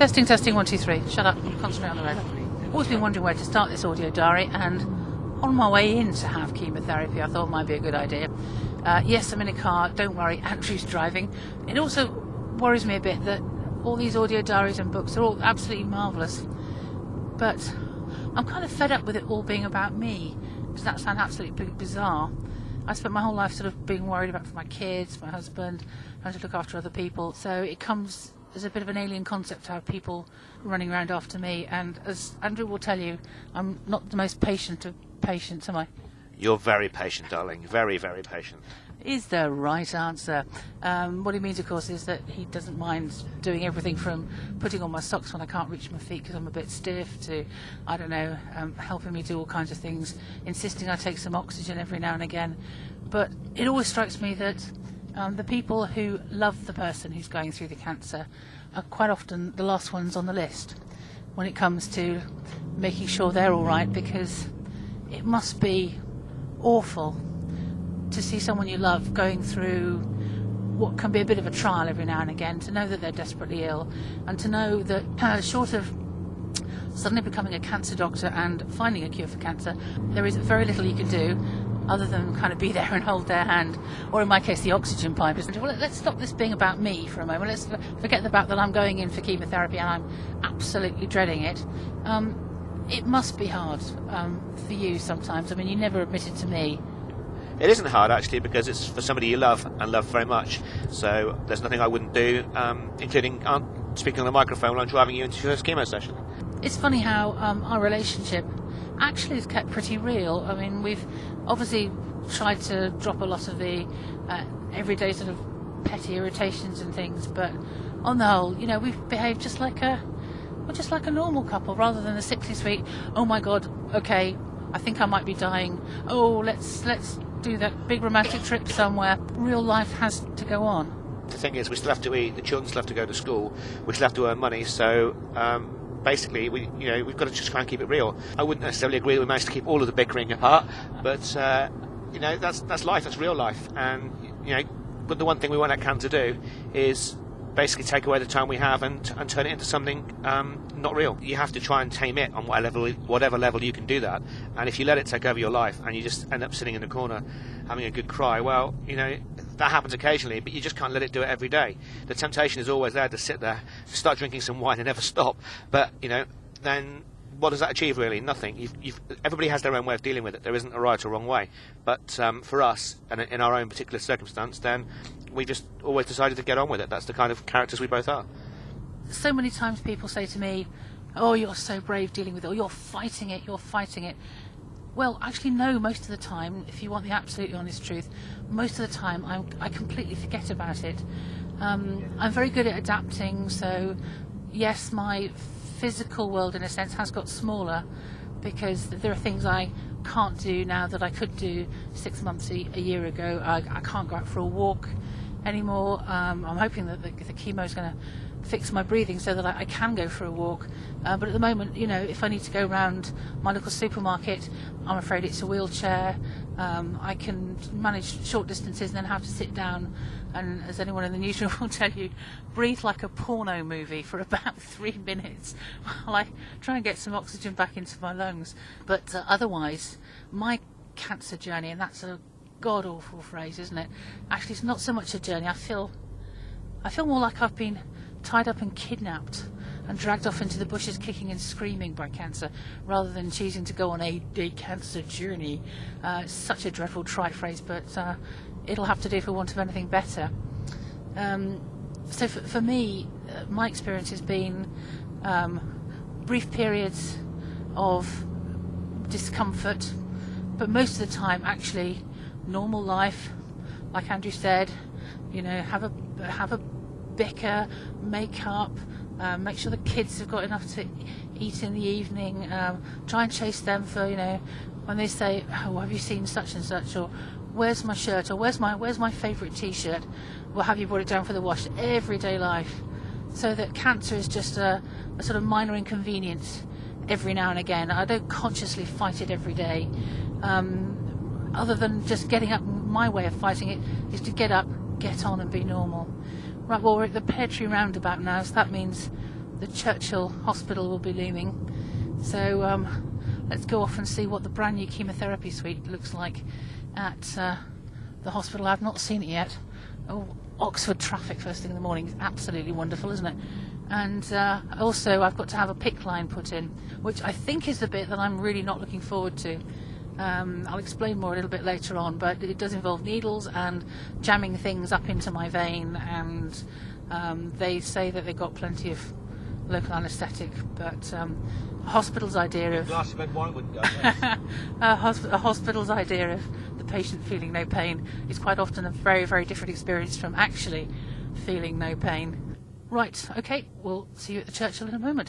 Testing, testing, 1, 2, 3. Shut up, concentrate on the road. Always been wondering where to start this audio diary, and on my way in to have chemotherapy, I thought it might be a good idea. Yes, I'm in a car, don't worry, Andrew's driving. It also worries me a bit that all these audio diaries and books are all absolutely marvellous, but I'm kind of fed up with it all being about me. Does that sound absolutely bizarre? I spent my whole life sort of being worried about for my kids, my husband, trying to look after other people, so it comes as a bit of an alien concept to have people running around after me, and as Andrew will tell you, I'm not the most patient of patients, am I? You're very patient, darling. Very, very patient. Is the right answer. What he means, of course, is that he doesn't mind doing everything from putting on my socks when I can't reach my feet because I'm a bit stiff to, I don't know, helping me do all kinds of things, insisting I take some oxygen every now and again. But it always strikes me that the people who love the person who's going through the cancer are quite often the last ones on the list when it comes to making sure they're all right, because it must be awful to see someone you love going through what can be a bit of a trial every now and again, to know that they're desperately ill, and to know that short of suddenly becoming a cancer doctor and finding a cure for cancer, there is very little you can do other than kind of be there and hold their hand, or in my case the oxygen pipe. Well, let's stop this being about me for a moment. Let's forget the fact that I'm going in for chemotherapy and I'm absolutely dreading it. It must be hard for you sometimes. I mean, you never admit it to me. It isn't hard, actually, because it's for somebody you love and love very much. So there's nothing I wouldn't do, including speaking on the microphone while I'm driving you into your first chemo session. It's funny how our relationship actually is kept pretty real. I mean, we've obviously tried to drop a lot of the everyday sort of petty irritations and things, but on the whole, you know, we've behaved just like a normal couple, rather than the sickly sweet, oh my god, okay, I think I might be dying, oh let's do that big romantic trip somewhere. Real life has to go on. The thing is, we still have to eat, the children still have to go to school, we still have to earn money, so basically we've got to just try and keep it real. I wouldn't necessarily agree that we managed to keep all of the bickering apart, but that's life, that's real life, and but the one thing we want that cancer to do is basically take away the time we have and turn it into something not real. You have to try and tame it on whatever level you can do that. And if you let it take over your life and you just end up sitting in the corner having a good cry, well, that happens occasionally, but you just can't let it do it every day. The temptation is always there to sit there, to start drinking some wine and never stop. But, then what does that achieve, really? Nothing. Everybody has their own way of dealing with it. There isn't a right or wrong way. But for us, and in our own particular circumstance, then we just always decided to get on with it. That's the kind of characters we both are. So many times people say to me, oh, you're so brave dealing with it, or you're fighting it. Well, actually, no, most of the time, if you want the absolutely honest truth, most of the time I completely forget about it. I'm very good at adapting, so yes, my physical world, in a sense, has got smaller, because there are things I can't do now that I could do 6 months, a year ago. I can't go out for a walk anymore. I'm hoping that the chemo is going to fix my breathing so that I can go for a walk. But at the moment, if I need to go around my local supermarket, I'm afraid it's a wheelchair. I can manage short distances and then have to sit down and, as anyone in the newsroom will tell you, breathe like a porno movie for about 3 minutes while I try and get some oxygen back into my lungs. But otherwise, my cancer journey, and that's a god-awful phrase, isn't it? Actually, it's not so much a journey. I feel more like I've been tied up and kidnapped and dragged off into the bushes kicking and screaming by cancer, rather than choosing to go on a cancer journey. It's such a dreadful trite phrase, but it'll have to do for want of anything better. So for me, my experience has been brief periods of discomfort, but most of the time actually normal life, like Andrew said, have a bicker, make up, make sure the kids have got enough to eat in the evening, try and chase them for, when they say, oh, have you seen such and such, or where's my shirt, or where's my favourite t-shirt, well, have you brought it down for the wash? Everyday life. So that cancer is just a sort of minor inconvenience every now and again. I don't consciously fight it every day, other than just getting up. My way of fighting it is to get up, get on and be normal. Right, well, we're at the Pear Tree roundabout now, so that means the Churchill Hospital will be looming. So let's go off and see what the brand new chemotherapy suite looks like at the hospital. I've not seen it yet. Oh, Oxford traffic first thing in the morning is absolutely wonderful, isn't it? And also I've got to have a PICC line put in, which I think is the bit that I'm really not looking forward to. I'll explain more a little bit later on, but it does involve needles and jamming things up into my vein, and they say that they've got plenty of local anaesthetic, but a hospital's idea of glass of red wine wouldn't go. a hospital's idea of the patient feeling no pain is quite often a very, very different experience from actually feeling no pain. Right, okay, we'll see you at the Churchill in a moment.